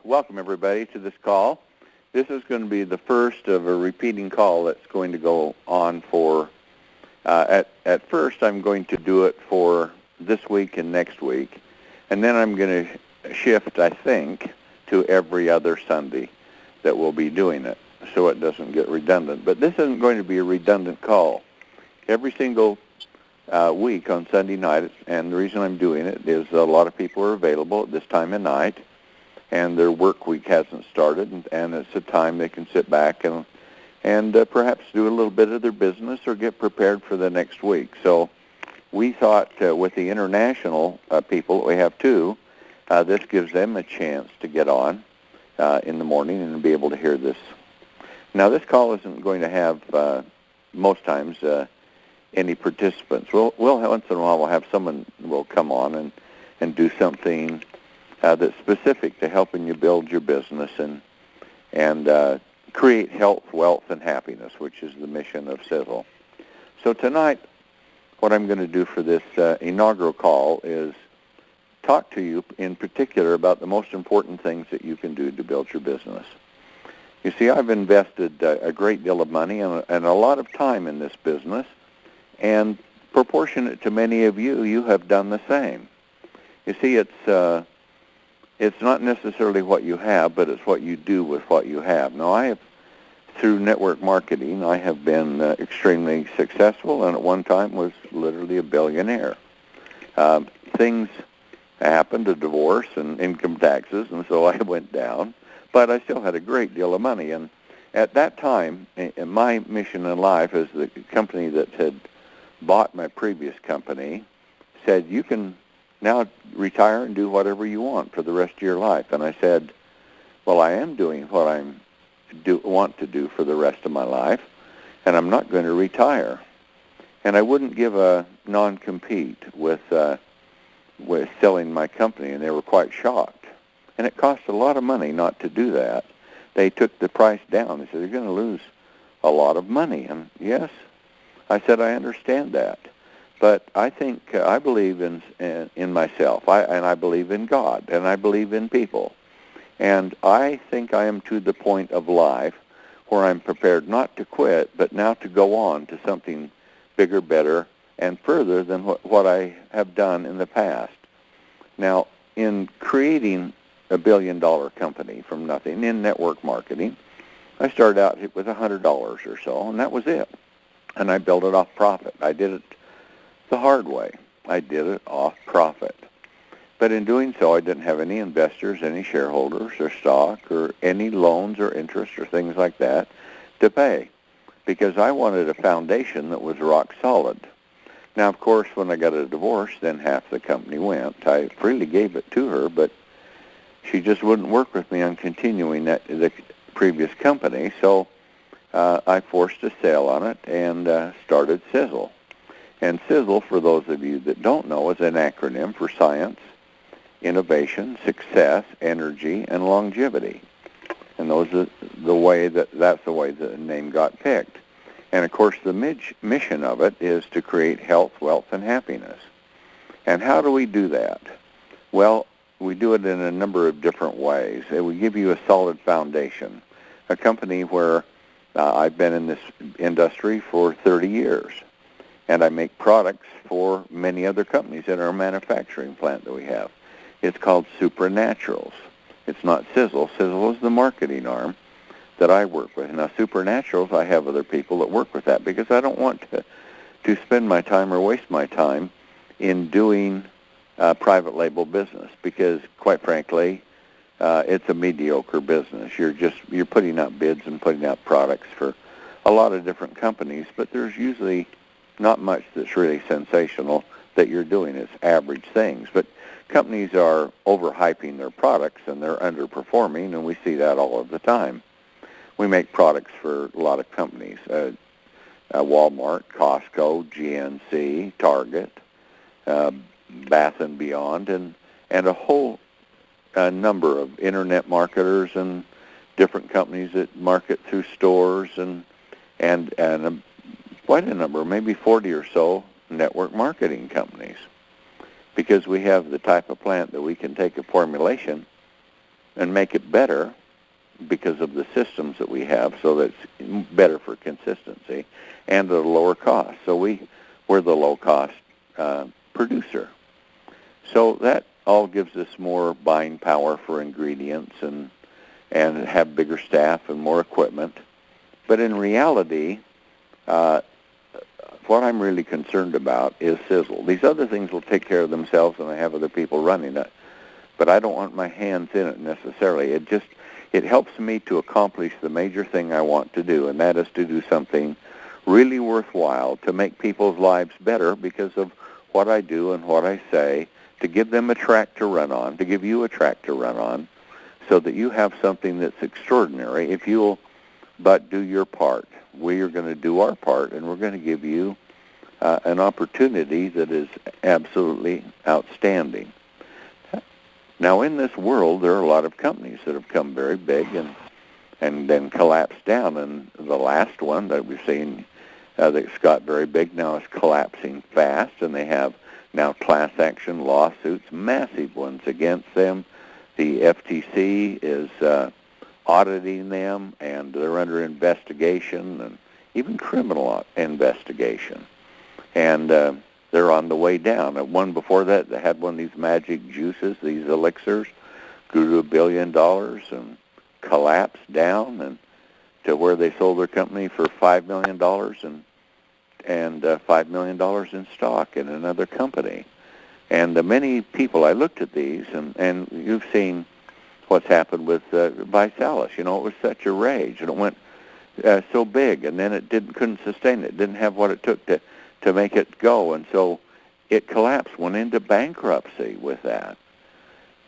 welcome everybody to this call. This is going to be the first of a repeating call that's going to go on for, at first I'm going to do it for this week and next week, and then I'm going to shift, I think, to every other Sunday that we'll be doing it so it doesn't get redundant. But this isn't going to be a redundant call. Every single week on Sunday night, and the reason I'm doing it is a lot of people are available at this time of night, and their work week hasn't started, and it's a time they can sit back and perhaps do a little bit of their business or get prepared for the next week. So we thought with the international people that we have too, this gives them a chance to get on in the morning and be able to hear this. Now, this call isn't going to have, most times, any participants. We'll once in a while we'll have someone will come on and do something that's specific to helping you build your business and create health, wealth, and happiness, which is the mission of Sisel. So tonight, what I'm going to do for this inaugural call is talk to you in particular about the most important things that you can do to build your business. You see, I've invested a great deal of money and a lot of time in this business, and proportionate to many of you, you have done the same. You see, it's not necessarily what you have, but it's what you do with what you have. Now, through network marketing, I have been extremely successful, and at one time was literally a billionaire. Things happened, a divorce and income taxes, and so I went down, but I still had a great deal of money. And at that time, my mission in life as the company that had bought my previous company said, you can now retire and do whatever you want for the rest of your life. And I said, well, I am doing what I want to do for the rest of my life, and I'm not going to retire. And I wouldn't give a non-compete with selling my company, and they were quite shocked. And it cost a lot of money not to do that. They took the price down. They said, you're going to lose a lot of money. And yes, I said, I understand that. But I think I believe in myself, and I believe in God, and I believe in people. And I think I am to the point of life where I'm prepared not to quit, but now to go on to something bigger, better, and further than what I have done in the past. Now, in creating a billion-dollar company from nothing in network marketing, I started out with $100 or so, and that was it. And I built it off profit. I did it the hard way. I did it off profit. But in doing so, I didn't have any investors, any shareholders or stock or any loans or interest or things like that to pay, because I wanted a foundation that was rock solid. Now, of course, when I got a divorce, then half the company went. I freely gave it to her, but she just wouldn't work with me on continuing the previous company, so I forced a sale on it and started Sisel. And Sisel, for those of you that don't know, is an acronym for science, innovation, success, energy, and longevity. And that's the way the name got picked. And of course, the mission of it is to create health, wealth, and happiness. And how do we do that? Well, we do it in a number of different ways. It will give you a solid foundation. A company where I've been in this industry for 30 years, and I make products for many other companies in our manufacturing plant that we have. It's called Supernaturals. It's not Sisel. Sisel is the marketing arm that I work with. Now, Supernaturals, I have other people that work with that because I don't want to spend my time or waste my time in doing private label business, because, quite frankly, it's a mediocre business. You're putting out bids and putting out products for a lot of different companies, but there's usually not much that's really sensational that you're doing. It's average things. But companies are overhyping their products, and they're underperforming, and we see that all of the time. We make products for a lot of companies, Walmart, Costco, GNC, Target, Bath and Beyond, and a whole number of internet marketers and different companies that market through stores, and quite a number, maybe 40 or so network marketing companies, because we have the type of plant that we can take a formulation and make it better because of the systems that we have, so that it's better for consistency and at a lower cost. So we're the low-cost producer. So that all gives us more buying power for ingredients and have bigger staff and more equipment. But in reality, what I'm really concerned about is Sisel. These other things will take care of themselves, and I have other people running it. But I don't want my hands in it necessarily. It helps me to accomplish the major thing I want to do, and that is to do something really worthwhile to make people's lives better because of what I do and what I say, to give them a track to run on, to give you a track to run on, so that you have something that's extraordinary if you'll but do your part. We are going to do our part, and we're going to give you an opportunity that is absolutely outstanding. Now, in this world, there are a lot of companies that have come very big and then collapsed down, and the last one that we've seen that's got very big now is collapsing fast, and they have now class action lawsuits, massive ones against them. The FTC is auditing them, and they're under investigation and even criminal investigation. And they're on the way down. One before that, they had one of these magic juices, these elixirs, grew to $1 billion and collapsed down and to where they sold their company for $5 million and $5 million in stock in another company. And many people, I looked at these, and you've seen what's happened with Visalis. You know, it was such a rage, and it went so big, and then it couldn't sustain it. It didn't have what it took to make it go, and so it collapsed, went into bankruptcy with that.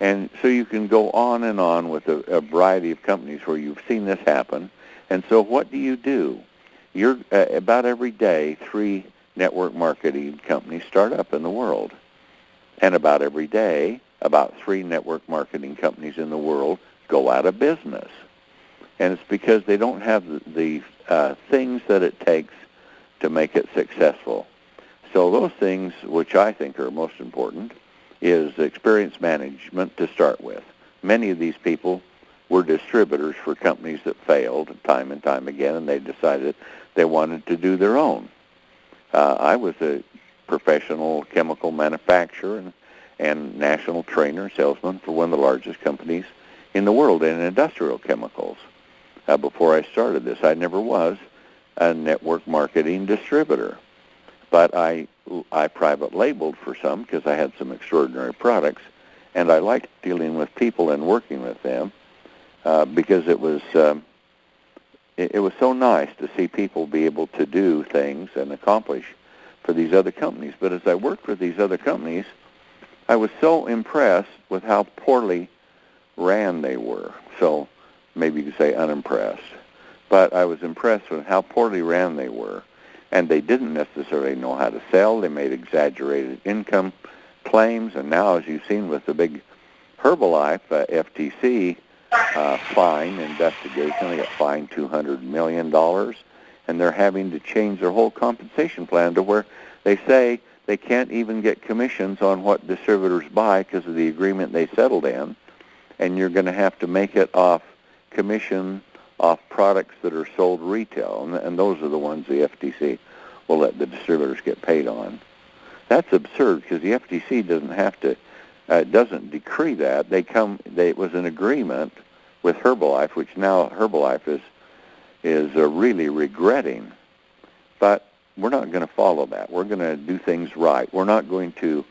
And so you can go on and on with a variety of companies where you've seen this happen. And so what do? You're about every day 3 network marketing companies start up in the world. And about every day, about 3 network marketing companies in the world go out of business. And it's because they don't have the things that it takes to make it successful. So those things, which I think are most important, is experience management to start with. Many of these people were distributors for companies that failed time and time again, and they decided they wanted to do their own. I was a professional chemical manufacturer and national trainer, salesman for one of the largest companies in the world in industrial chemicals. Before I started this, I never was a network marketing distributor. But I private labeled for some because I had some extraordinary products, and I liked dealing with people and working with them because it was so nice to see people be able to do things and accomplish for these other companies. But as I worked with these other companies, I was so impressed with how poorly ran they were. So maybe you could say unimpressed. But I was impressed with how poorly ran they were. And they didn't necessarily know how to sell. They made exaggerated income claims. And now, as you've seen with the big Herbalife FTC fine investigation, they got fined $200 million. And they're having to change their whole compensation plan to where they say they can't even get commissions on what distributors buy because of the agreement they settled in. And you're going to have to make it off commission off products that are sold retail, and those are the ones the FTC will let the distributors get paid on. That's absurd because the FTC doesn't decree that. It was an agreement with Herbalife, which now Herbalife is really regretting. But we're not going to follow that. We're going to do things right. We're not going to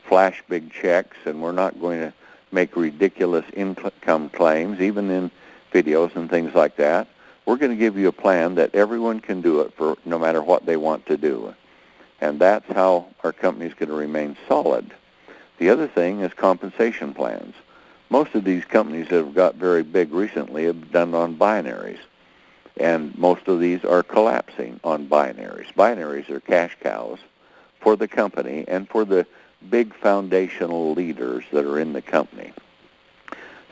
flash big checks, and we're not going to make ridiculous income claims, even in videos and things like that. We're going to give you a plan that everyone can do it for no matter what they want to do. And that's how our company is going to remain solid. The other thing is compensation plans. Most of these companies that have got very big recently have done on binaries. And most of these are collapsing on binaries. Binaries are cash cows for the company and for the big foundational leaders that are in the company.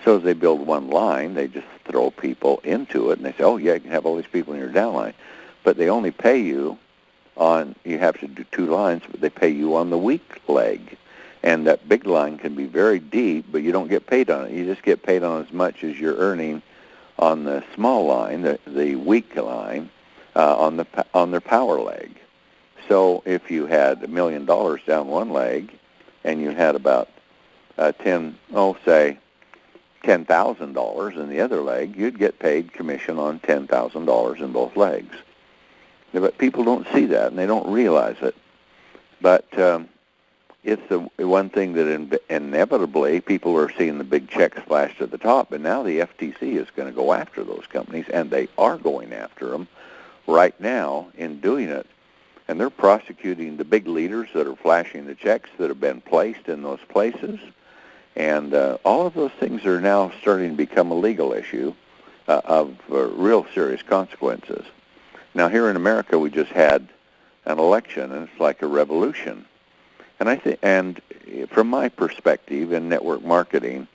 So as they build one line, they just throw people into it, and they say, oh, yeah, you can have all these people in your downline. But they only pay you you have to do 2 lines, but they pay you on the weak leg. And that big line can be very deep, but you don't get paid on it. You just get paid on as much as you're earning on the small line, the weak line, on their power leg. So if you had $1 million down one leg, and you had about $10,000 in the other leg, you'd get paid commission on $10,000 in both legs. But people don't see that, and they don't realize it. But it's the one thing that inevitably people are seeing the big checks flash to the top, and now the FTC is going to go after those companies, and they are going after them right now in doing it. And they're prosecuting the big leaders that are flashing the checks that have been placed in those places. And all of those things are now starting to become a legal issue of real serious consequences. Now, here in America, we just had an election, and it's like a revolution. And from my perspective in network marketing,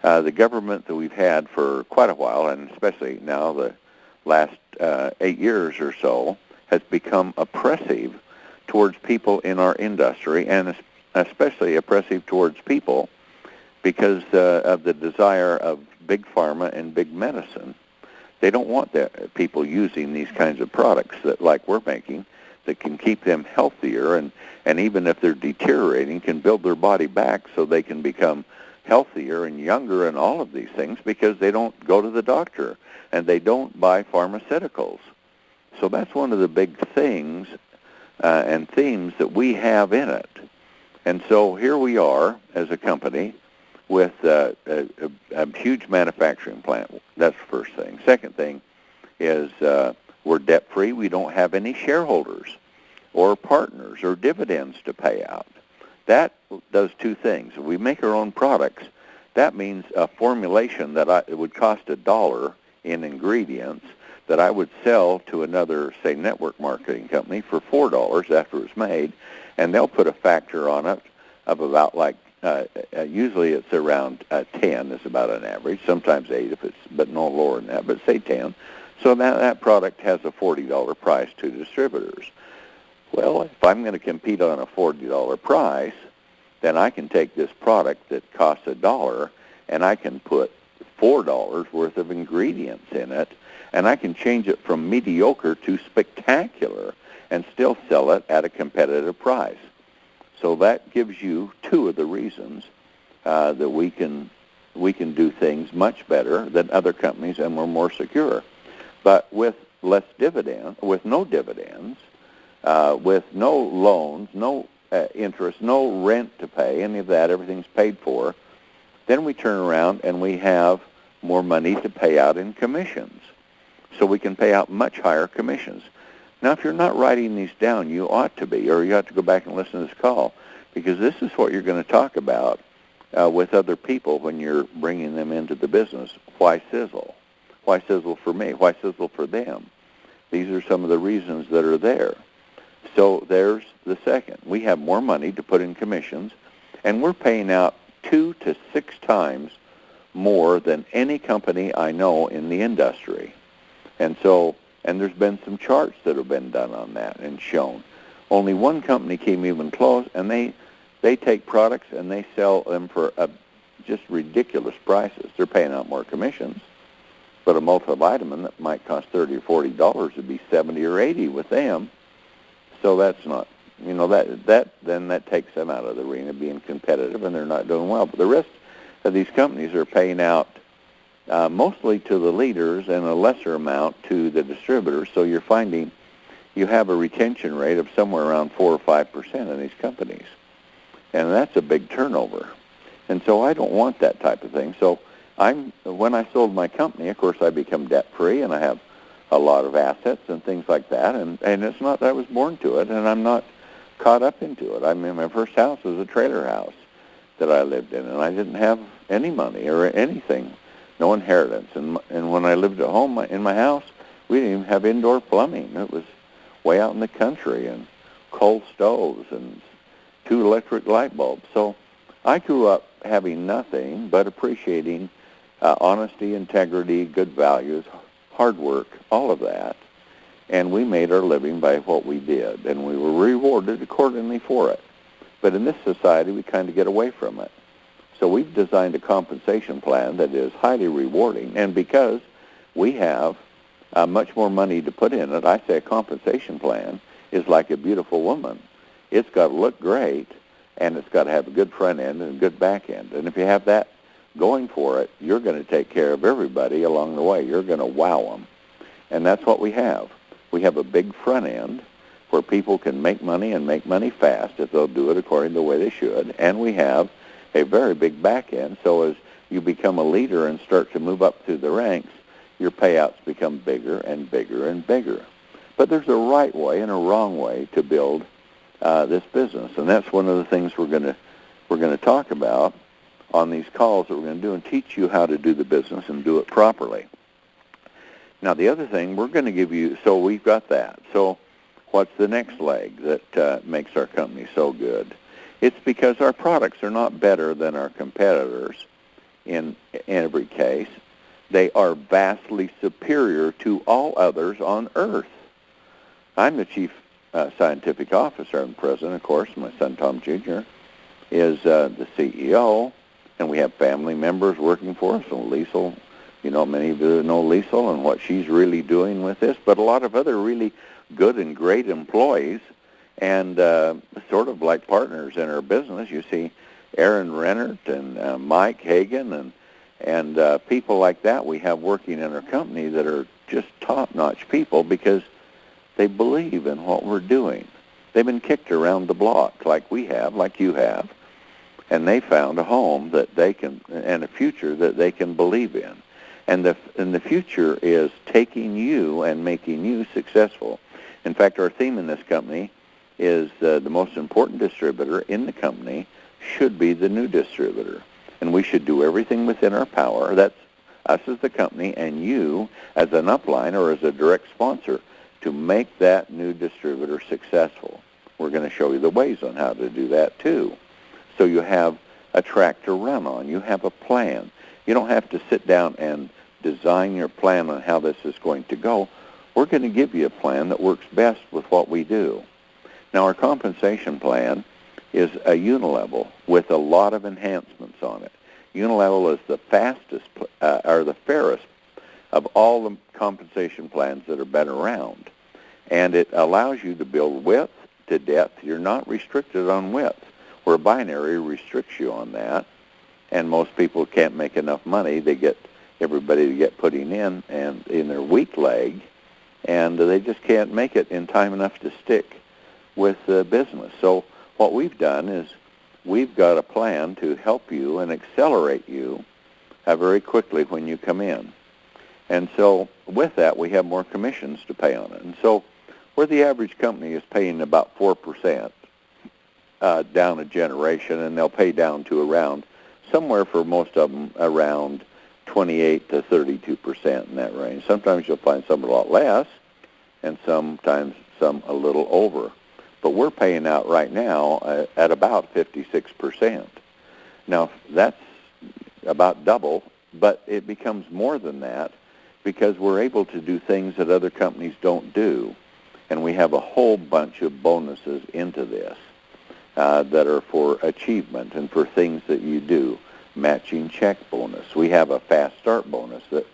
the government that we've had for quite a while, and especially now the last 8 years or so, has become oppressive towards people in our industry, and especially oppressive towards people because of the desire of big pharma and big medicine. They don't want people using these kinds of products that, like we're making, that can keep them healthier, and even if they're deteriorating, can build their body back so they can become healthier and younger and all of these things, because they don't go to the doctor and they don't buy pharmaceuticals. So that's one of the big things and themes that we have in it. And so here we are as a company with a huge manufacturing plant. That's the first thing. Second thing is we're debt-free. We don't have any shareholders or partners or dividends to pay out. That does two things. If we make our own products, that means a formulation that it would cost $1 in ingredients that I would sell to another, say, network marketing company for $4 after it's made, and they'll put a factor on it of about usually it's around 10 is about an average, sometimes 8 but no lower than that, but say 10. So that product has a $40 price to distributors. Well, if I'm going to compete on a $40 price, then I can take this product that costs $1 and I can put $4 worth of ingredients in it, and I can change it from mediocre to spectacular and still sell it at a competitive price. So that gives you two of the reasons that we can do things much better than other companies, and we're more secure. But with no dividends, with no loans, no interest, no rent to pay, any of that, everything's paid for, then we turn around and we have more money to pay out in commissions. So we can pay out much higher commissions. Now, if you're not writing these down, you ought to be, or you have to go back and listen to this call, because this is what you're going to talk about with other people when you're bringing them into the business. Why Sisel? Why Sisel for me? Why Sisel for them? These are some of the reasons that are there. So there's the second. We have more money to put in commissions, and we're paying out 2 to 6 times more than any company I know in the industry. And there's been some charts that have been done on that and shown. Only one company came even close, and they take products and they sell them for just ridiculous prices. They're paying out more commissions, but a multivitamin that might cost $30 or $40 would be $70 or $80 with them. So that's not, that takes them out of the arena being competitive, and they're not doing well. But the rest of these companies are paying out mostly to the leaders and a lesser amount to the distributors. So you're finding you have a retention rate of somewhere around 4 or 5% in these companies. And that's a big turnover. And so I don't want that type of thing. So when I sold my company, of course, I become debt-free, and I have a lot of assets and things like that. And it's not that I was born to it, and I'm not caught up into it. I mean, my first house was a trailer house that I lived in, and I didn't have any money or anything, no inheritance. And when I lived at home in my house, we didn't even have indoor plumbing. It was way out in the country, and coal stoves and 2 electric light bulbs. So I grew up having nothing but appreciating honesty, integrity, good values, hard work, all of that. And we made our living by what we did, and we were rewarded accordingly for it. But in this society, we kind of get away from it. So we've designed a compensation plan that is highly rewarding, and because we have much more money to put in it, I say a compensation plan is like a beautiful woman. It's got to look great, and it's got to have a good front end and a good back end. And if you have that going for it, you're going to take care of everybody along the way. You're going to wow them. And that's what we have. We have a big front end where people can make money and make money fast if they'll do it according to the way they should. And we have a very big back end, so as you become a leader and start to move up through the ranks, your payouts become bigger and bigger and bigger. But there's a right way and a wrong way to build this business, and that's one of the things we're going to talk about on these calls that we're going to do and teach you how to do the business and do it properly. Now, the other thing we're going to give you, so we've got that. So what's the next leg that makes our company so good? It's because our products are not better than our competitors in every case. They are vastly superior to all others on earth. I'm the chief scientific officer and president, of course. My son Tom Jr. is the CEO, and we have family members working for us. And Liesel, many of you know Liesel and what she's really doing with this, but a lot of other really good and great employees and sort of like partners in our business. You see Aaron Rennert and Mike Hagan and people like that we have working in our company that are just top-notch people because they believe in what we're doing. They've been kicked around the block like we have, like you have, and they found a home that they can, and a future that they can believe in. And the future is taking you and making you successful. In fact, our theme in this company is the most important distributor in the company should be the new distributor. And we should do everything within our power. That's us as the company and you as an upline or as a direct sponsor to make that new distributor successful. We're going to show you the ways on how to do that too. So you have a track to run on. You have a plan. You don't have to sit down and design your plan on how this is going to go. We're going to give you a plan that works best with what we do. Now, our compensation plan is a unilevel with a lot of enhancements on it. Unilevel is the fastest or the fairest of all the compensation plans that have been around. And it allows you to build width to depth. You're not restricted on width, where binary restricts you on that. And most people can't make enough money. They get everybody to get putting in and in their weak leg, and they just can't make it in time enough to stick with the business. So what we've done is we've got a plan to help you and accelerate you very quickly when you come in. And so with that, we have more commissions to pay on it. And so where the average company is paying about 4% down a generation, and they'll pay down to around somewhere for most of them around 28 to 32% in that range. Sometimes you'll find some a lot less, and sometimes some a little over. But we're paying out right now at about 56%. Now, that's about double, but it becomes more than that because we're able to do things that other companies don't do. And we have a whole bunch of bonuses into this that are for achievement and for things that you do. Matching check bonus. We have a fast start bonus that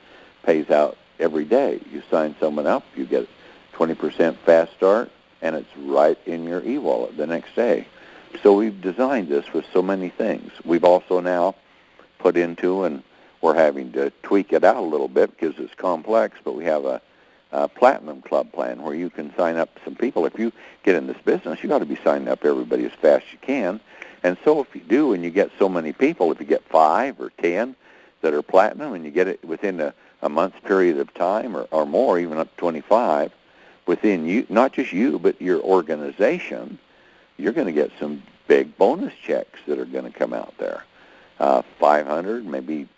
pays out every day. You sign someone up, you get 20% fast start, and it's right in your e-wallet the next day. So we've designed this with so many things. We've also now put into, and we're having to tweak it out a little bit because it's complex, but we have a Platinum Club plan where you can sign up some people. If you get in this business, you got to be signing up everybody as fast as you can. And so if you do and you get so many people, if you get 5 or 10 that are platinum and you get it within a month's period of time or more, even up to 25, within you, not just you, but your organization, you're going to get some big bonus checks that are going to come out there. 500, maybe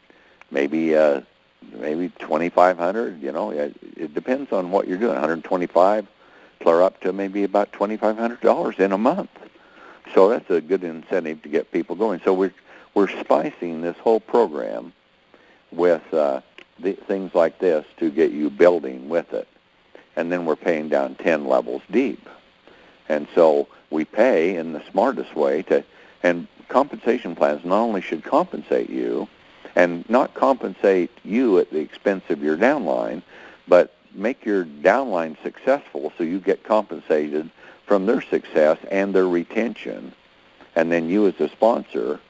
2,500, it depends on what you're doing. 125, clear up to maybe about $2,500 in a month. So that's a good incentive to get people going. So we're spicing this whole program with things like this to get you building with it. And then we're paying down 10 levels deep. And so we pay in the smartest way and compensation plans not only should compensate you and not compensate you at the expense of your downline, but make your downline successful so you get compensated from their success and their retention. And then you as a sponsor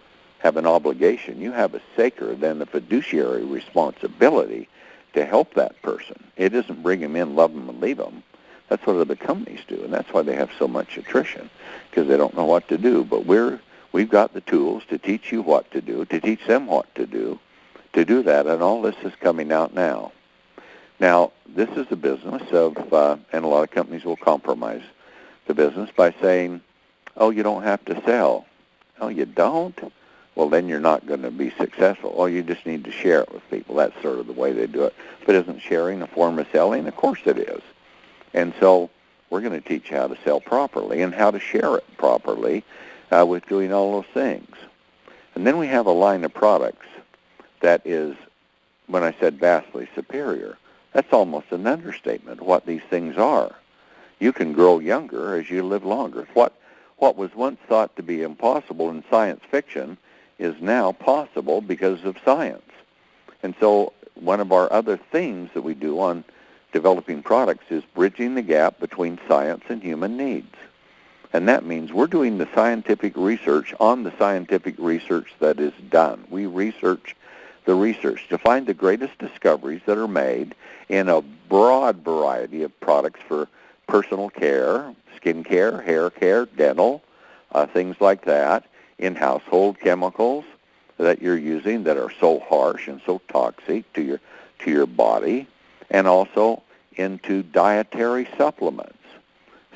have an obligation. You have a sacred and a fiduciary responsibility to help that person. It isn't bring them in, love them, and leave them. That's what other companies do, and that's why they have so much attrition, because they don't know what to do. But we've got the tools to teach you what to do, to teach them what to do that, and all this is coming out now. Now, this is a business of, and a lot of companies will compromise the business by saying, oh, you don't have to sell. Oh, you don't? Well, then you're not going to be successful. Oh, you just need to share it with people. That's sort of the way they do it. But isn't sharing a form of selling? Of course it is. And so we're going to teach how to sell properly and how to share it properly with doing all those things. And then we have a line of products that is, when I said vastly superior, that's almost an understatement what these things are. You can grow younger as you live longer. What was once thought to be impossible in science fiction is now possible because of science. And so one of our other themes that we do on developing products is bridging the gap between science and human needs. And that means we're doing the scientific research on the scientific research that is done. We research the research to find the greatest discoveries that are made in a broad variety of products for personal care, skin care, hair care, dental, things like that, in household chemicals that you're using that are so harsh and so toxic to your body, and also into dietary supplements.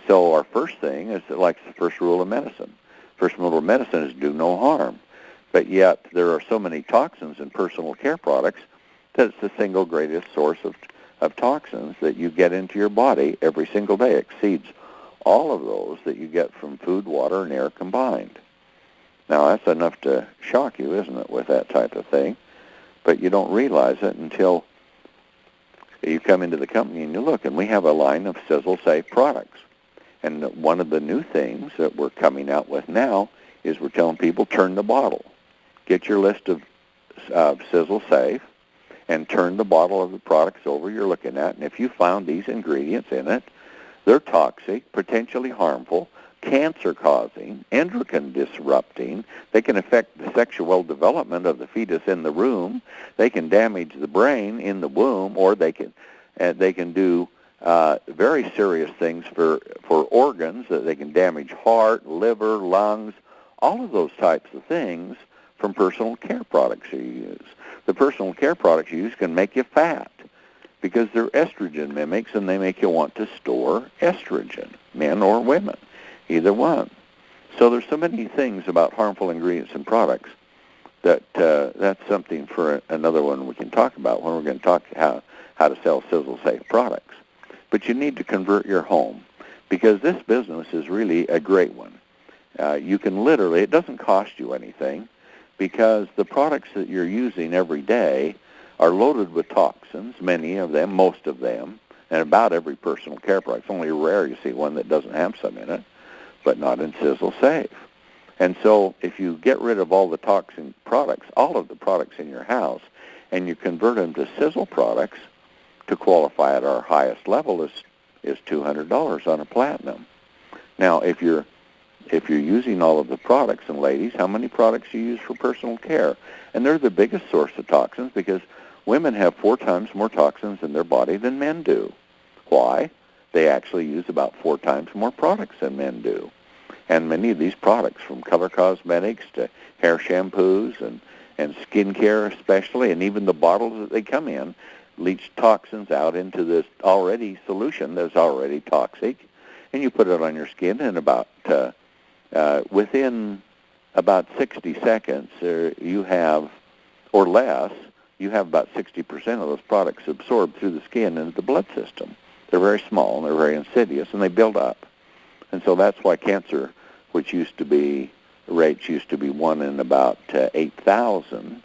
So our first thing is, like the first rule of medicine. First rule of medicine is do no harm. But yet there are so many toxins in personal care products that it's the single greatest source of toxins that you get into your body every single day. It exceeds all of those that you get from food, water, and air combined. Now, that's enough to shock you, isn't it, with that type of thing? But you don't realize it until you come into the company and you look. And we have a line of Sisel Safe products. And one of the new things that we're coming out with now is we're telling people, turn the bottle. Get your list of Sisel Safe and turn the bottle of the products over you're looking at. And if you found these ingredients in it, they're toxic, potentially harmful, cancer-causing, endocrine-disrupting. They can affect the sexual development of the fetus in the womb. They can damage the brain in the womb, or they can do very serious things for organs. That they can damage heart, liver, lungs, all of those types of things from personal care products you use. The personal care products you use can make you fat because they're estrogen mimics, and they make you want to store estrogen, men or women, either one. So there's so many things about harmful ingredients in products that that's something for another one we can talk about when we're going to talk how to sell Sisel Safe products. But you need to convert your home, because this business is really a great one. You can literally, it doesn't cost you anything, because the products that you're using every day are loaded with toxins, many of them, most of them, and about every personal care product. It's only rare you see one that doesn't have some in it, but not in Sisel Safe. And so if you get rid of all the toxin products, all of the products in your house, and you convert them to Sisel products, to qualify at our highest level is $200 on a platinum. Now, if you're using all of the products, and ladies, how many products you use for personal care? And they're the biggest source of toxins, because women have 4 times more toxins in their body than men do. Why? They actually use about 4 times more products than men do. And many of these products, from color cosmetics to hair shampoos and skin care especially, and even the bottles that they come in, leach toxins out into this already solution that's already toxic, and you put it on your skin, and within about 60 seconds, you have, or less, you have about 60% of those products absorbed through the skin into the blood system. They're very small, and they're very insidious, and they build up. And so that's why cancer, which rates used to be 1 in about 8,000,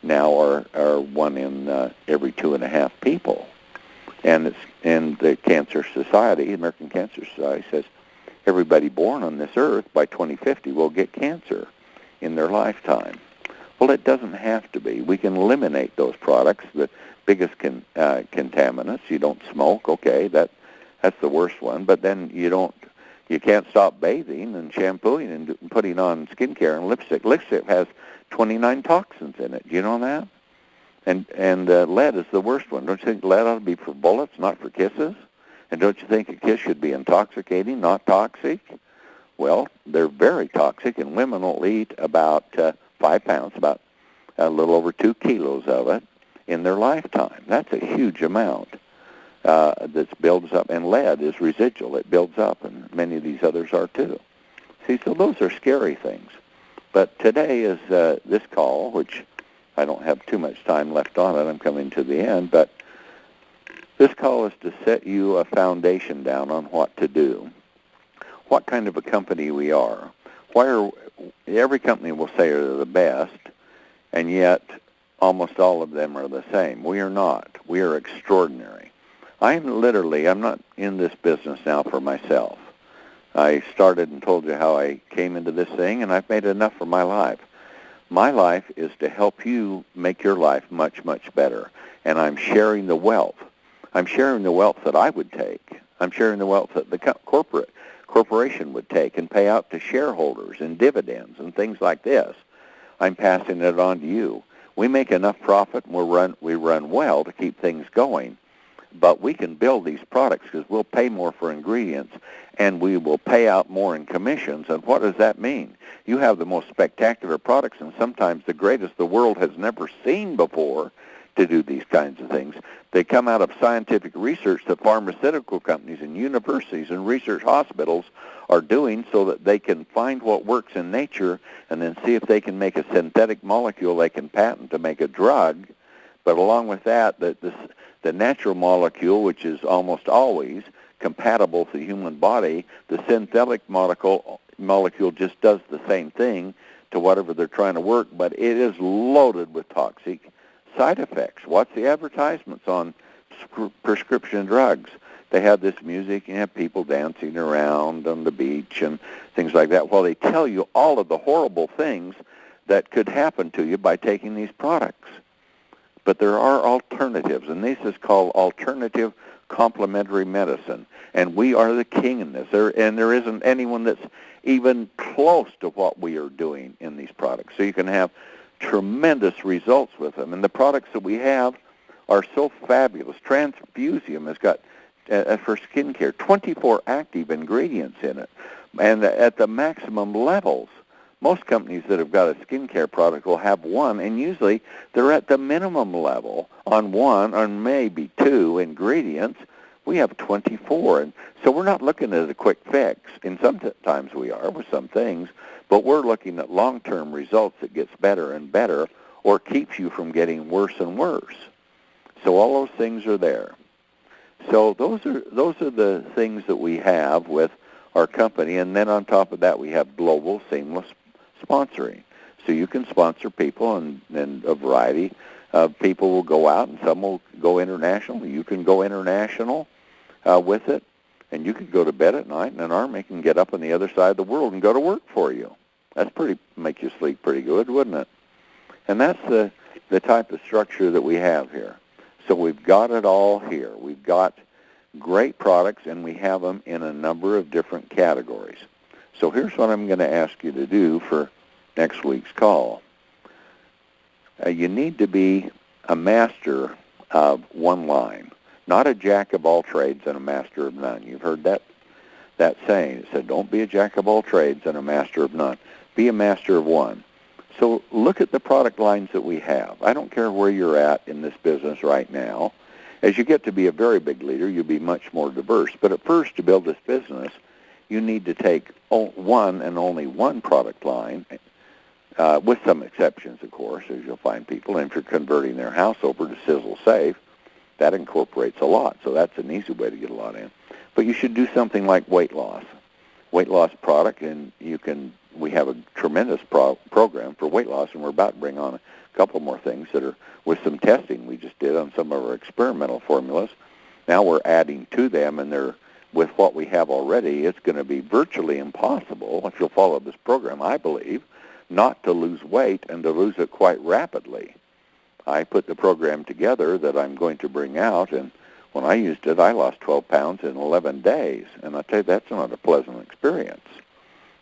now are 1 in every 2.5 people. And the Cancer Society, American Cancer Society, says everybody born on this earth by 2050 will get cancer in their lifetime. Well, it doesn't have to be. We can eliminate those products, the biggest contaminants. You don't smoke, okay, that's the worst one, but then you can't stop bathing and shampooing and putting on skincare and lipstick. Lipstick has 29 toxins in it. Do you know that? And lead is the worst one. Don't you think lead ought to be for bullets, not for kisses? And don't you think a kiss should be intoxicating, not toxic? Well, they're very toxic, and women will eat about 5 pounds, about a little over 2 kilos of it in their lifetime. That's a huge amount that builds up, and lead is residual. It builds up, and many of these others are too. See, so those are scary things. But today is this call, which I don't have too much time left on it. I'm coming to the end, but this call is to set you a foundation down on what to do, what kind of a company we are. Every company will say they're the best, and yet almost all of them are the same. We are not. We are extraordinary. I'm not in this business now for myself. I started and told you how I came into this thing, and I've made enough for my life. My life is to help you make your life much, much better, and I'm sharing the wealth. I'm sharing the wealth that I would take. I'm sharing the wealth that the corporation would take and pay out to shareholders and dividends and things like this. I'm passing it on to you. We make enough profit and we run well to keep things going, but we can build these products because we'll pay more for ingredients and we will pay out more in commissions. And what does that mean? You have the most spectacular products and sometimes the greatest the world has never seen before to do these kinds of things. They come out of scientific research that pharmaceutical companies and universities and research hospitals are doing so that they can find what works in nature and then see if they can make a synthetic molecule they can patent to make a drug. But along with that, the natural molecule, which is almost always compatible to the human body, the synthetic molecule just does the same thing to whatever they're trying to work, but it is loaded with toxic side effects. Watch the advertisements on prescription drugs. They have this music and have people dancing around on the beach and things like that. Well, they tell you all of the horrible things that could happen to you by taking these products. But there are alternatives, and this is called alternative complementary medicine. And we are the king in this. There isn't anyone that's even close to what we are doing in these products. So you can have tremendous results with them. And the products that we have are so fabulous. Transfusium has got, for skincare, 24 active ingredients in it, and at the maximum levels. Most companies that have got a skincare product will have one, and usually they're at the minimum level on one or maybe two ingredients. We have 24, and so we're not looking at a quick fix. And sometimes we are with some things, but we're looking at long-term results that gets better and better or keeps you from getting worse and worse. So all those things are there. So those are the things that we have with our company, and then on top of that we have global seamless sponsoring. So you can sponsor people, and a variety of people will go out, and some will go international. You can go international with it, and you could go to bed at night, and an army can get up on the other side of the world and go to work for you. That's make you sleep pretty good, wouldn't it? And that's the type of structure that we have here. So we've got it all here. We've got great products, and we have them in a number of different categories. So here's what I'm going to ask you to do for next week's call. You need to be a master of one line, not a jack of all trades and a master of none. You've heard that saying. It said, don't be a jack of all trades and a master of none. Be a master of one. So look at the product lines that we have. I don't care where you're at in this business right now. As you get to be a very big leader, you'll be much more diverse. But at first, to build this business, you need to take one and only one product line, with some exceptions, of course, as you'll find people. And if you're converting their house over to Sisel Safe, that incorporates a lot. So that's an easy way to get a lot in. But you should do something like weight loss product, and we have a tremendous program for weight loss, and we're about to bring on a couple more things that are with some testing we just did on some of our experimental formulas. Now we're adding to them, and they're with what we have already, it's going to be virtually impossible, if you'll follow this program, I believe, not to lose weight and to lose it quite rapidly. I put the program together that I'm going to bring out, and when I used it, I lost 12 pounds in 11 days. And I tell you, that's not a pleasant experience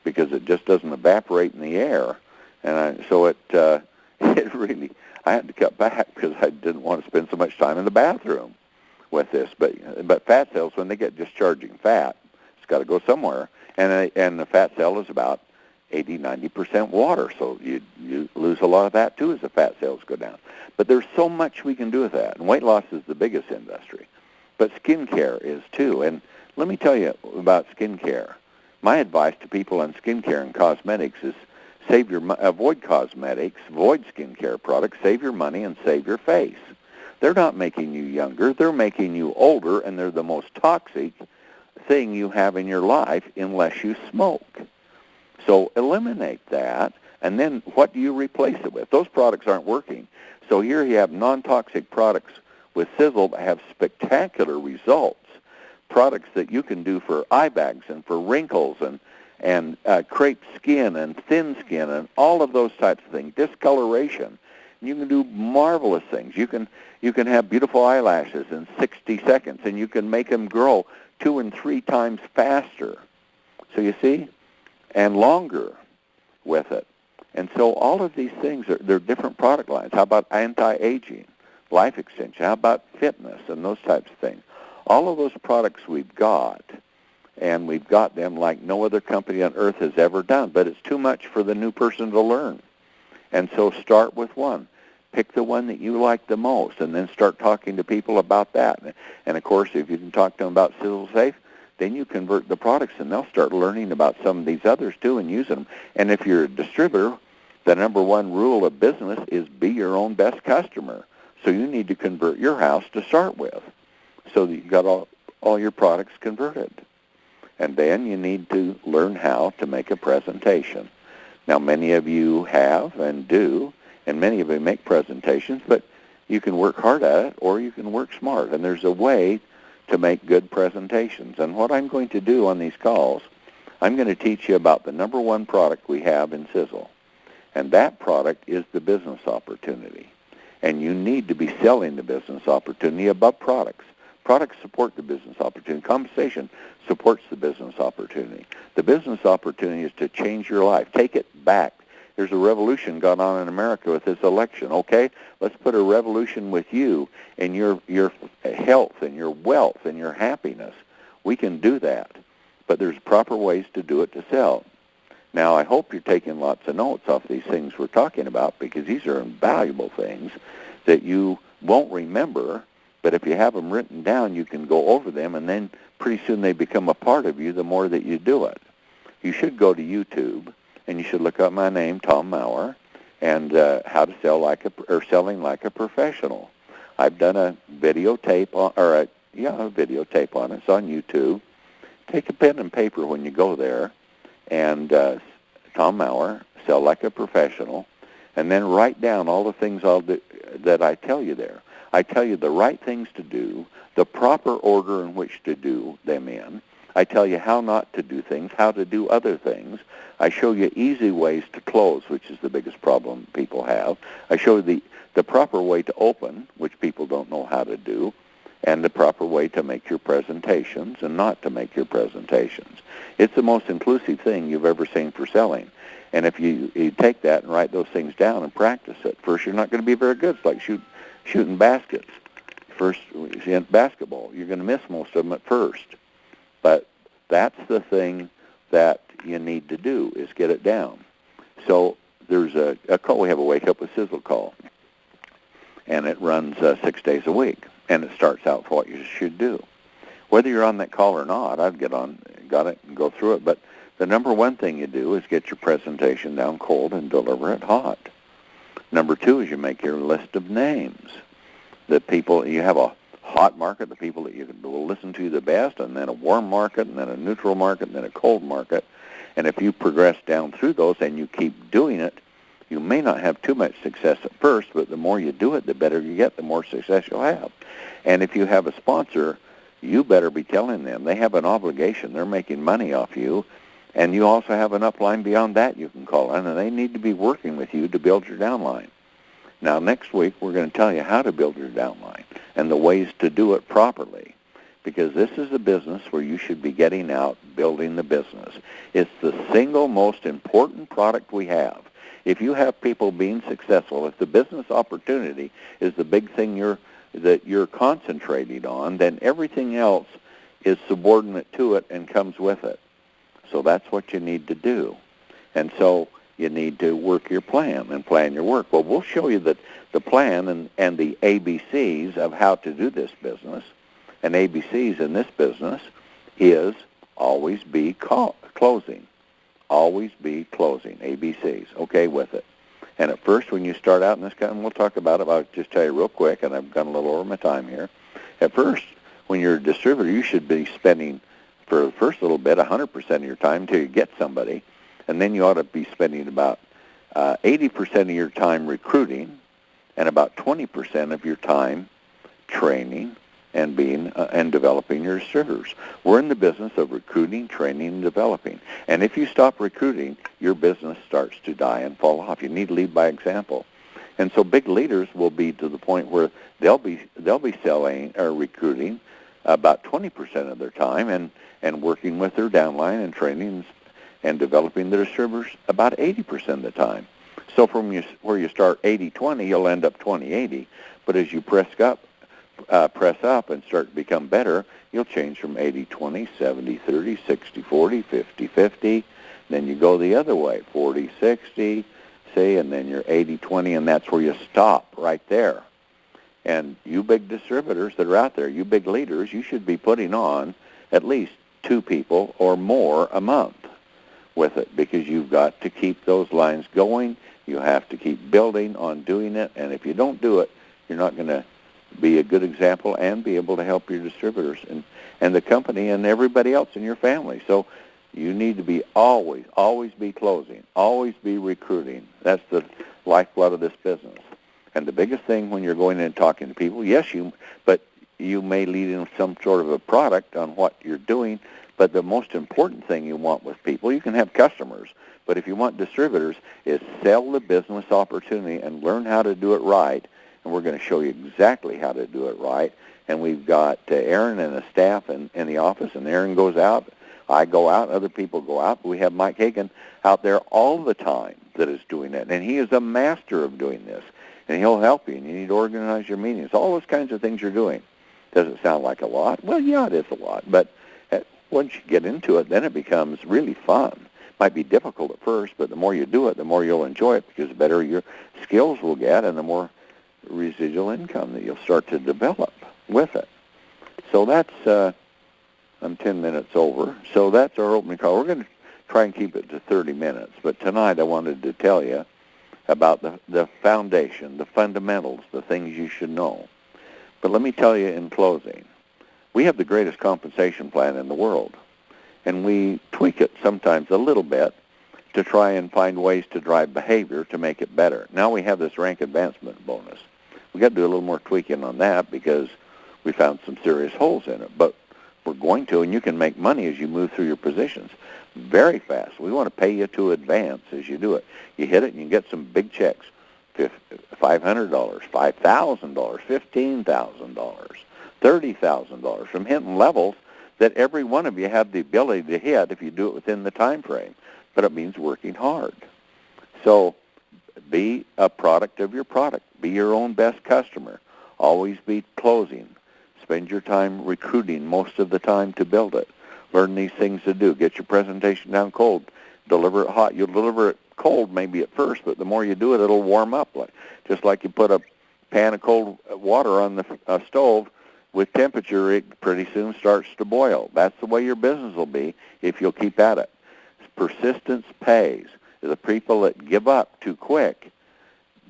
because it just doesn't evaporate in the air. And it really, I had to cut back because I didn't want to spend so much time in the bathroom with this. But fat cells, when they get discharging fat, it's got to go somewhere. And the fat cell is about 80-90% water, so you lose a lot of that too as the fat cells go down. But there's so much we can do with that, and weight loss is the biggest industry. But skincare is too, and let me tell you about skincare. My advice to people on skincare and cosmetics is avoid cosmetics, avoid skincare products, save your money, and save your face. They're not making you younger, they're making you older, and they're the most toxic thing you have in your life unless you smoke. So eliminate that, and then what do you replace it with? Those products aren't working. So here you have non-toxic products with Sisel that have spectacular results, products that you can do for eye bags and for wrinkles and crepe skin and thin skin and all of those types of things, discoloration. You can do marvelous things. You can have beautiful eyelashes in 60 seconds, and you can make them grow 2 and 3 times faster. So you see? And longer with it. And so all of these things, they're different product lines. How about anti-aging, life extension? How about fitness and those types of things? All of those products we've got, and we've got them like no other company on earth has ever done, but it's too much for the new person to learn. And so start with one. Pick the one that you like the most, and then start talking to people about that. And of course, if you can talk to them about Sisel Safe, then you convert the products, and they'll start learning about some of these others, too, and using them. And if you're a distributor, the number one rule of business is be your own best customer. So you need to convert your house to start with so that you've got all your products converted. And then you need to learn how to make a presentation. Now, many of you have and do, and many of you make presentations, but you can work hard at it or you can work smart. And there's a way to make good presentations. And what I'm going to do on these calls, I'm going to teach you about the number one product we have in Sisel. And that product is the business opportunity. And you need to be selling the business opportunity above products. Products support the business opportunity. Compensation supports the business opportunity. The business opportunity is to change your life. Take it back. There's a revolution going on in America with this election. Okay, let's put a revolution with you and your health and your wealth and your happiness. We can do that, but there's proper ways to do it to sell. Now, I hope you're taking lots of notes off these things we're talking about because these are invaluable things that you won't remember, but if you have them written down, you can go over them, and then pretty soon they become a part of you the more that you do it. You should go to YouTube, and you should look up my name, Tom Mower, and how to sell selling like a professional. I've done a videotape on, a videotape on it. It's on YouTube. Take a pen and paper when you go there, and Tom Mower, sell like a professional, and then write down all the things I'll do that I tell you there. I tell you the right things to do, the proper order in which to do them in. I tell you how not to do things, how to do other things. I show you easy ways to close, which is the biggest problem people have. I show you the proper way to open, which people don't know how to do, and the proper way to make your presentations and not to make your presentations. It's the most inclusive thing you've ever seen for selling. And if you take that and write those things down and practice it, first you're not going to be very good. It's like shooting baskets. First, in basketball, you're going to miss most of them at first. But that's the thing that you need to do is get it down. So there's a call. We have a Wake Up with Sisel call, and it runs 6 days a week, and it starts out for what you should do. Whether you're on that call or not, I'd got it and go through it. But the number one thing you do is get your presentation down cold and deliver it hot. Number two is you make your list of names. The people, you have a hot market, the people that you will listen to the best, and then a warm market, and then a neutral market, and then a cold market. And if you progress down through those and you keep doing it, you may not have too much success at first, but the more you do it, the better you get, the more success you'll have. And if you have a sponsor, you better be telling them. They have an obligation. They're making money off you. And you also have an upline beyond that you can call on, and they need to be working with you to build your downline. Now, next week, we're going to tell you how to build your downline and the ways to do it properly, because this is a business where you should be getting out, building the business. It's the single most important product we have. If you have people being successful, if the business opportunity is the big thing that you're concentrating on, then everything else is subordinate to it and comes with it. So that's what you need to do. And so you need to work your plan and plan your work. Well, we'll show you the plan and the ABCs of how to do this business. And ABCs in this business is always be closing. Always be closing, ABCs, okay, with it. And at first, when you start out in this kind, we'll talk about it, I'll just tell you real quick, and I've gone a little over my time here. At first, when you're a distributor, you should be spending, for the first little bit, 100% of your time until you get somebody, and then you ought to be spending about 80% of your time recruiting and about 20% of your time training and and developing your distributors. We're in the business of recruiting, training, and developing. And if you stop recruiting, your business starts to die and fall off. You need to lead by example. And so big leaders will be to the point where they'll be selling or recruiting about 20% of their time and working with their downline and training and developing the distributors about 80% of the time. So from where you start 80-20, you'll end up 20-80. But as you press up and start to become better, you'll change from 80-20, 70-30, 60-40, 50-50. Then you go the other way, 40-60, say, and then you're 80-20, and that's where you stop right there. And you big distributors that are out there, you big leaders, you should be putting on at least 2 people or more a month with it, because you've got to keep those lines going. You have to keep building on doing it, and if you don't do it, you're not going to be a good example and be able to help your distributors and the company and everybody else in your family. So you need to be always be closing, always be recruiting. That's the lifeblood of this business. And the biggest thing when you're going in and talking to people, but you may lead in some sort of a product on what you're doing, but the most important thing you want with people, you can have customers, but if you want distributors, is sell the business opportunity and learn how to do it right. And we're going to show you exactly how to do it right. And we've got Aaron and a staff in the office, and Aaron goes out, I go out, other people go out. We have Mike Hagan out there all the time that is doing it, and he is a master of doing this. And he'll help you, and you need to organize your meetings, all those kinds of things you're doing. Does it sound like a lot? Well, yeah, it is a lot, but once you get into it, then it becomes really fun. Might be difficult at first, but the more you do it, the more you'll enjoy it, because the better your skills will get and the more residual income that you'll start to develop with it. So that's, I'm 10 minutes over, so that's our opening call. We're going to try and keep it to 30 minutes, but tonight I wanted to tell you about the foundation, the fundamentals, the things you should know. But let me tell you in closing, we have the greatest compensation plan in the world, and we tweak it sometimes a little bit to try and find ways to drive behavior to make it better. Now we have this rank advancement bonus. We got to do a little more tweaking on that because we found some serious holes in it, but we're going to, and you can make money as you move through your positions very fast. We want to pay you to advance as you do it. You hit it and you get some big checks, $500, $5,000, $15,000, $30,000 from hitting levels that every one of you have the ability to hit if you do it within the time frame. But it means working hard. So be a product of your product. Be your own best customer. Always be closing. Spend your time recruiting most of the time to build it. Learn these things to do. Get your presentation down cold. Deliver it hot. You'll deliver it cold maybe at first, but the more you do it, it'll warm up. Just like you put a pan of cold water on the stove, with temperature, it pretty soon starts to boil. That's the way your business will be if you'll keep at it. Persistence pays. The people that give up too quick,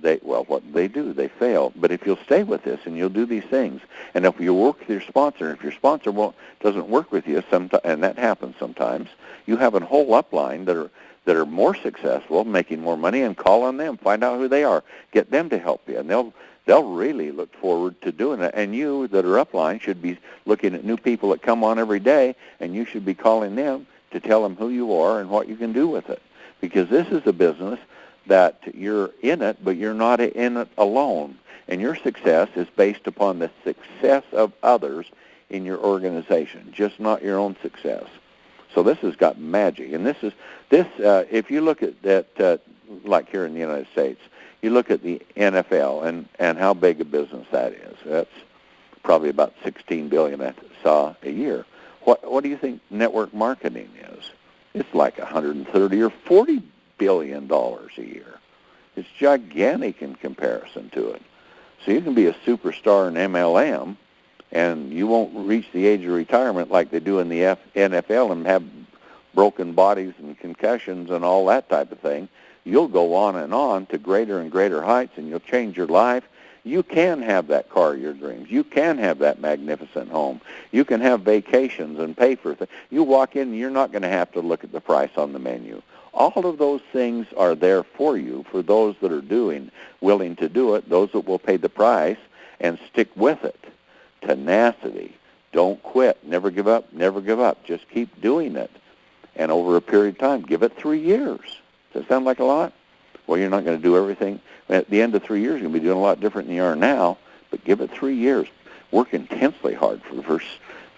what do? They fail. But if you'll stay with this and you'll do these things, and if you work with your sponsor, if your sponsor doesn't work with you, and that happens sometimes, you have a whole upline that are more successful, making more money, and call on them, find out who they are, get them to help you, and they'll really look forward to doing it. And you that are upline should be looking at new people that come on every day, and you should be calling them to tell them who you are and what you can do with it. Because this is a business that you're in it, but you're not in it alone. And your success is based upon the success of others in your organization, just not your own success. So this has got magic. And if you look at like here in the United States, you look at the NFL and how big a business that is. That's probably about $16 billion I saw a year. What do you think network marketing is? It's like $130 or $40 billion a year. It's gigantic in comparison to it. So you can be a superstar in MLM, and you won't reach the age of retirement like they do in the NFL and have broken bodies and concussions and all that type of thing. You'll go on to greater and greater heights, and you'll change your life. You can have that car of your dreams. You can have that magnificent home. You can have vacations and pay for things. You walk in, and you're not going to have to look at the price on the menu. All of those things are there for you, for those that are willing to do it, those that will pay the price and stick with it. Tenacity. Don't quit. Never give up. Never give up. Just keep doing it. And over a period of time, give it 3 years. Does that sound like a lot? Well, you're not going to do everything. At the end of 3 years, you're going to be doing a lot different than you are now, but give it 3 years. Work intensely hard for the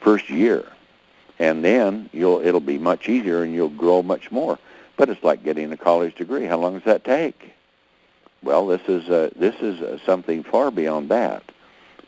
first year. And then it'll be much easier, and you'll grow much more. But it's like getting a college degree. How long does that take? Well, this is something far beyond that,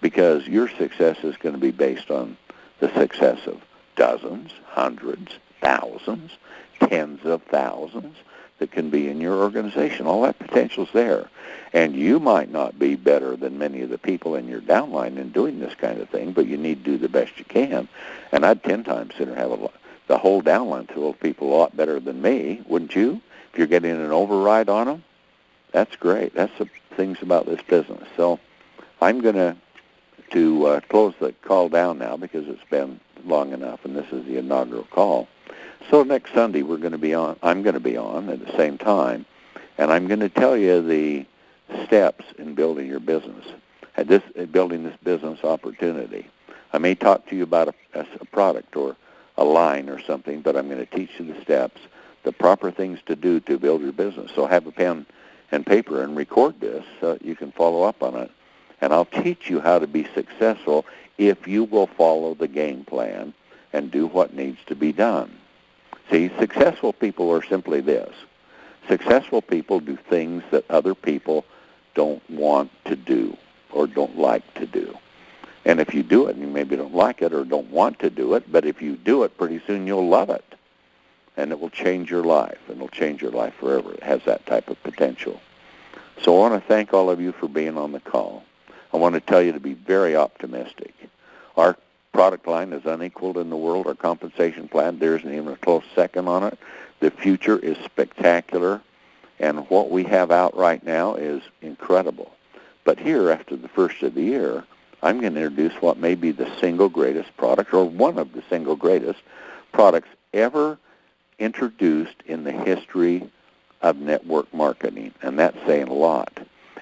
because your success is going to be based on the success of dozens, hundreds, thousands, tens of thousands that can be in your organization. All that potential's there. And you might not be better than many of the people in your downline in doing this kind of thing, but you need to do the best you can. And I'd 10 times sooner have the whole downline full of people a lot better than me, wouldn't you? If you're getting an override on them, that's great. That's the things about this business. So I'm going to close the call down now because it's been long enough, and this is the inaugural call. So next Sunday I'm going to be on at the same time, and I'm going to tell you the steps in building your business, building this business opportunity. I may talk to you about a product or a line or something, but I'm going to teach you the steps, the proper things to do to build your business. So have a pen and paper and record this so that you can follow up on it. And I'll teach you how to be successful if you will follow the game plan and do what needs to be done. See, successful people are simply this. Successful people do things that other people don't want to do or don't like to do. And if you do it and you maybe don't like it or don't want to do it, but if you do it, pretty soon you'll love it. And it will change your life, and it'll change your life forever. It has that type of potential. So I want to thank all of you for being on the call. I want to tell you to be very optimistic. Our product line is unequaled in the world. Our compensation plan, there isn't even a close second on it. The future is spectacular, and what we have out right now is incredible. But here, after the first of the year, I'm going to introduce what may be the single greatest product, or one of the single greatest products ever introduced in the history of network marketing, and that's saying a lot.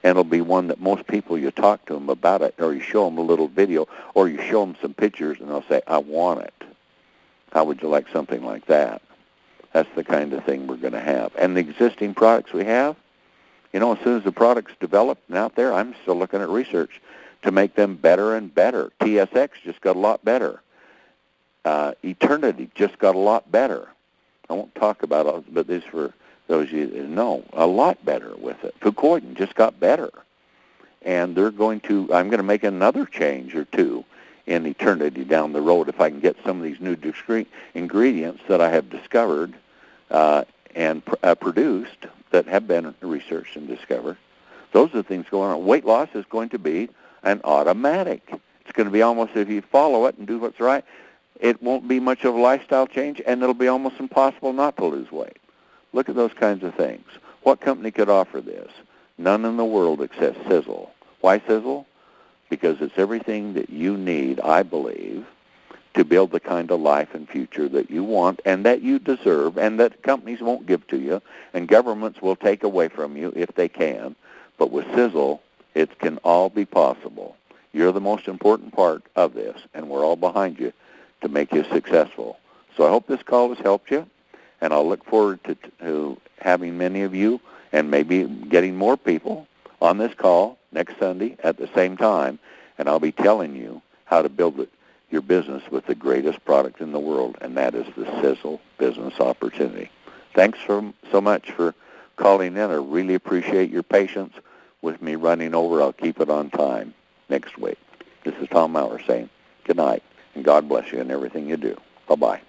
And it'll be one that most people, you talk to them about it, or you show them a little video, or you show them some pictures, and they'll say, I want it. How would you like something like that? That's the kind of thing we're going to have. And the existing products we have, as soon as the product's developed and out there, I'm still looking at research to make them better and better. TSX just got a lot better. Eternity just got a lot better. I won't talk about it, but this for those of you that know, a lot better with it. Fucoidan just got better. And I'm going to make another change or two in Eternity down the road if I can get some of these new discrete ingredients that I have discovered and produced that have been researched and discovered. Those are the things going on. Weight loss is going to be an automatic. It's going to be almost, if you follow it and do what's right, it won't be much of a lifestyle change, and it'll be almost impossible not to lose weight. Look at those kinds of things. What company could offer this? None in the world except Sisel. Why Sisel? Because it's everything that you need, I believe, to build the kind of life and future that you want and that you deserve and that companies won't give to you and governments will take away from you if they can. But with Sisel, It can all be possible. You're the most important part of this, and we're all behind you to make you successful. So I hope this call has helped you, and I'll look forward to having many of you and maybe getting more people on this call next Sunday at the same time, and I'll be telling you how to build your business with the greatest product in the world, and that is the Sisel Business Opportunity. Thanks so much for calling in. I really appreciate your patience with me running over. I'll keep it on time next week. This is Tom Mower saying good night, and God bless you in everything you do. Bye-bye.